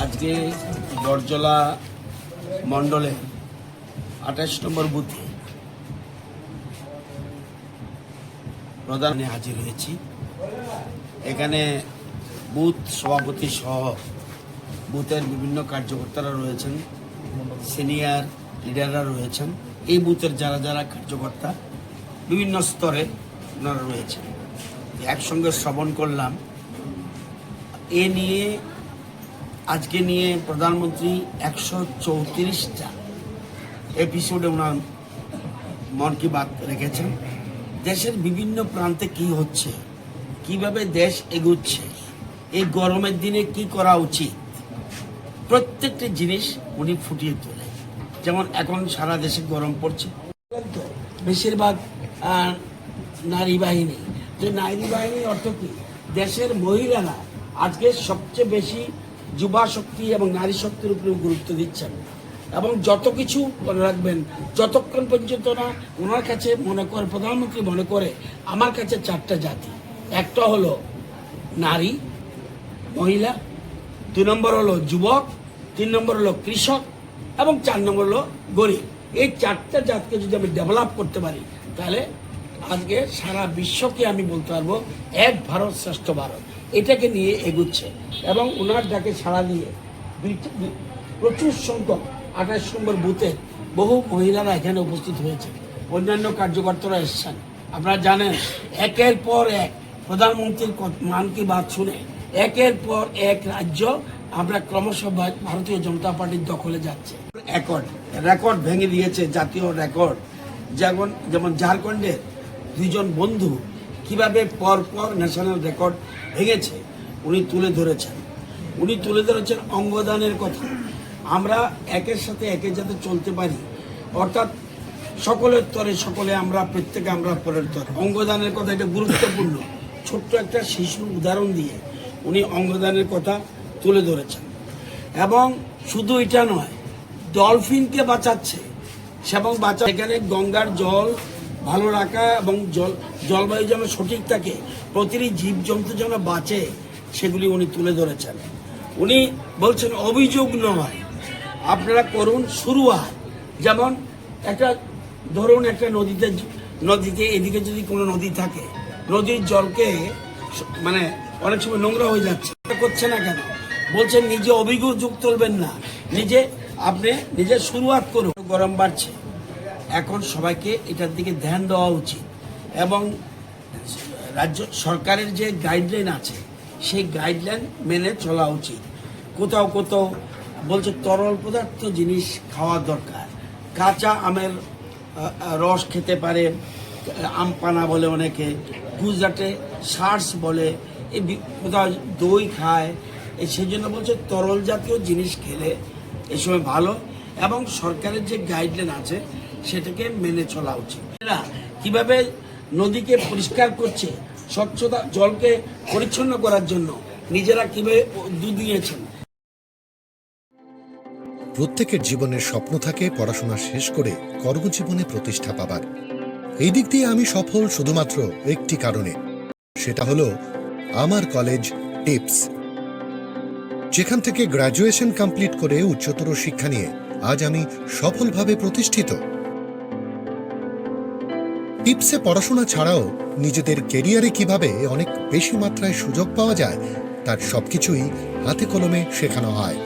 আজকে বরজলা মণ্ডলে 28 নম্বর বুথে প্রধানে হাজির হয়েছি। এখানে বুথ সভাপতি সহ বুথের বিভিন্ন কার্যকর্তারা রয়েছেন, সিনিয়র লিডাররা রয়েছেন। এই বুথের যারা যারা কার্যকর্তা বিভিন্ন স্তরে ওনারা রয়েছেন, একসঙ্গে শ্রবণ করলাম। এ নিয়ে আজকে নিয়ে প্রধানমন্ত্রী 134টা এপিসোডে ওনার মন কি বাত রেখেছেন। দেশের বিভিন্ন প্রান্তে কি হচ্ছে, কিভাবে দেশ এগুচ্ছে, এই গরমের দিনে কি করা উচিত, প্রত্যেকটি জিনিস উনি ফুটিয়ে তোলে। যেমন এখন সারা দেশে গরম পড়ছে, বেশিরভাগ নারী বাহিনী। যে নারী বাহিনীর অর্থ কি? দেশের মহিলারা আজকে সবচেয়ে বেশি যুবা শক্তি এবং নারী শক্তির উপরে গুরুত্ব দিচ্ছেন। এবং যত কিছু মনে রাখবেন, যতক্ষণ পর্যন্ত না ওনার কাছে মনে করে, প্রধানমন্ত্রী মনে করে আমার কাছে 4টা জাতি, একটা হলো নারী মহিলা, 2 নম্বর হলো যুবক, 3 নম্বর হলো কৃষক এবং 4 নম্বর হলো গরিব। এই 4টা জাতকে যদি আমি ডেভেলপ করতে পারি, তাহলে আজকে সারা বিশ্বকে আমি বলতে পারবো এক ভারত শ্রেষ্ঠ ভারত, এটাকে নিয়ে এগুচ্ছে। এবং ওনার ডাকে সাড়া দিয়ে প্রচুর সংখ্যক 28 নম্বর বুথে বহু মহিলারা এখানে উপস্থিত হয়েছে, অন্যান্য কার্যকর্তারা এসছেন। আপনারা জানেন, একের পর এক প্রধানমন্ত্রীর মান কি বাত শুনে একের পর এক রাজ্য আমরা ক্রমশ ভারতীয় জনতা পার্টির দখলে যাচ্ছে। রেকর্ড ভেঙে দিয়েছে, জাতীয় রেকর্ড। যেমন ঝাড়খণ্ডের 2 জন বন্ধু কিভাবে পরপর ন্যাশনাল রেকর্ড ভেঙেছে উনি তুলে ধরেছেন অঙ্গদানের কথা। আমরা একের সাথে একে যাতে চলতে পারি, অর্থাৎ সকলের তরে সকলে, আমরা প্রত্যেকে আমরা পরের তরে। অঙ্গদানের কথা এটা গুরুত্বপূর্ণ। ছোট্ট একটা শিশুর উদাহরণ দিয়ে উনি অঙ্গদানের কথা তুলে ধরেছেন। এবং শুধু এটা নয়, ডলফিনকে বাঁচাচ্ছে এবং এখানে গঙ্গার জল ভালো রাখা এবং জলবায়ু যেন সঠিক থাকে, প্রতিটি জীবজন্তু যেন বাঁচে, সেগুলি উনি তুলে ধরেছেন। উনি বলছেন অভিযোগ নয়, আপনারা করুন শুরুয়াত। যেমন ধরুন একটা নদীতে এদিকে যদি কোনো নদী থাকে, নদীর জলকে মানে অনেক সময় নোংরা হয়ে যাচ্ছে, করছে না কেন? বলছেন নিজে অভিযোগ তুলবেন না, নিজে শুরুয়াত করুন। গরম বাড়ছে, এখন সবাইকে এটার দিকে ধ্যান দেওয়া উচিত এবং রাজ্য সরকারের যে গাইডলাইন আছে সেই গাইডলাইন মেনে চলা উচিত। কোথাও বলছে তরল পদার্থ জিনিস খাওয়া দরকার। কাঁচা আমের রস খেতে পারে, আমপানা বলে অনেকে, গুজরাটে শার্স বলে, এই কোথাও দই খায়। সেই জন্য বলছে তরল জাতীয় জিনিস খেলে এই সময় ভালো, এবং সরকারের যে গাইডলাইন আছে সেটাকে মেনে চলা উচিত। এরা কিভাবে নদীকে পরিষ্কার করছে, স্বচ্ছতা জলকে পরিচ্ছন্ন করার জন্য নিজেরা কিভাবে উদ্যোগ নিয়েছেন। প্রত্যেকের জীবনের স্বপ্ন থাকে পড়াশোনা শেষ করে কর্মজীবনে প্রতিষ্ঠা পাবার। এই দিক দিয়ে আমি সফল শুধুমাত্র একটি কারণে, সেটা হলো আমার কলেজ টিপস, যেখান থেকে গ্র্যাজুয়েশন কমপ্লিট করে উচ্চতর শিক্ষা নিয়ে আজ আমি সফলভাবে প্রতিষ্ঠিত। টিপসে পড়াশোনা ছাড়াও নিজেদের কেরিয়ারে কিভাবে অনেক বেশি মাত্রায় সুযোগ পাওয়া যায়, তার সবকিছুই হাতে কলমে শেখানো হয়।